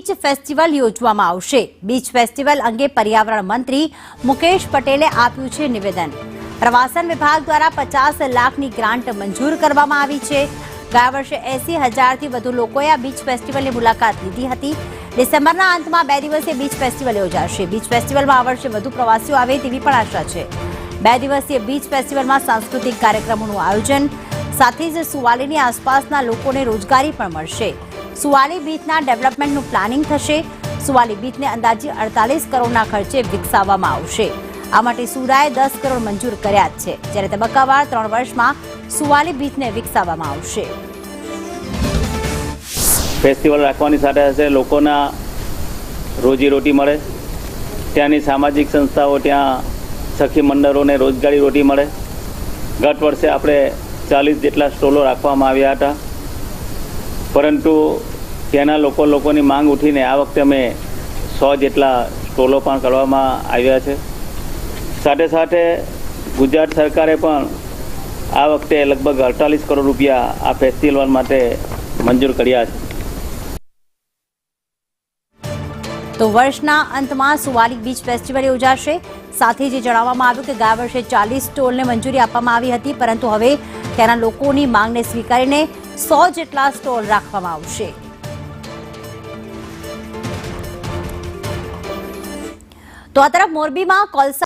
Beach festival યોજવામાં આવશે। Beach festival અંગે પર્યાવરણ મંત્રી મુકેશ પટેલે આપ્યું છે નિવેદન। પ્રવાસન વિભાગ દ્વારા 50 લાખની ગ્રાન્ટ મંજૂર કરવામાં આવી છે। ગયા વર્ષે 80,000થી વધુ લોકોએ આ બીચ ફેસ્ટિવલની મુલાકાત લીધી હતી। ડિસેમ્બરના અંતમાં 2 દિવસીય બીચ ફેસ્ટિવલ યોજાશે। બીચ ફેસ્ટિવલમાં આ વર્ષે વધુ પ્રવાસીઓ આવે તેવી પણ આશા છે। 2 દિવસીય બીચ ફેસ્ટિવલમાં સાંસ્કૃતિક કાર્યક્રમોનું આયોજન, સાથે જ સુવાલીની આસપાસના લોકોને રોજગારી પણ મળશે। સુવાલી બીચના ડેવલપમેન્ટનું પ્લાનિંગ થશે। સુવાલી બીચને અંદાજે 48 કરોડના ખર્ચે વિકસાવવામાં આવશે। આ માટે સુરાએ 10 કરોડ મંજૂર કર્યા છે, જ્યારે તબક્કાવાર 3 વર્ષમાં સુવાલી બીચને વિકસાવવામાં આવશે। ફેસ્ટિવલ રાખવાની સાથે સાથે લોકોના રોજીરોટી મળે, ત્યાંની સામાજિક સંસ્થાઓ, ત્યાં સખી મંડળોને રોજગારી રોટી મળે। ગત વર્ષે આપણે 40 જેટલા સ્ટોલો રાખવામાં આવ્યા હતા, પરંતુ ત્યાંના લોકોની માંગ ઉઠીને આ વખતે અમે 100 જેટલા સ્ટોલો પણ કરવામાં આવ્યા છે। સાથે સાથે ગુજરાત સરકારે પણ આ વખતે લગભગ 48 કરોડ રૂપિયા આ ફેસ્ટિવલ માટે મંજૂર કર્યા છે। તો વર્ષના અંતમાં સુવાલી બીચ ફેસ્ટિવલ યોજાશે। સાથે જ જણાવવામાં આવ્યું કે ગયા વર્ષે 40 સ્ટોલને મંજૂરી આપવામાં આવી હતી, પરંતુ હવે ત્યાંના લોકોની માંગને સ્વીકારીને 100 જેટલા સ્ટોલ રાખવામાં આવશે। તો આ તરફ મોરબીમાં કોલસા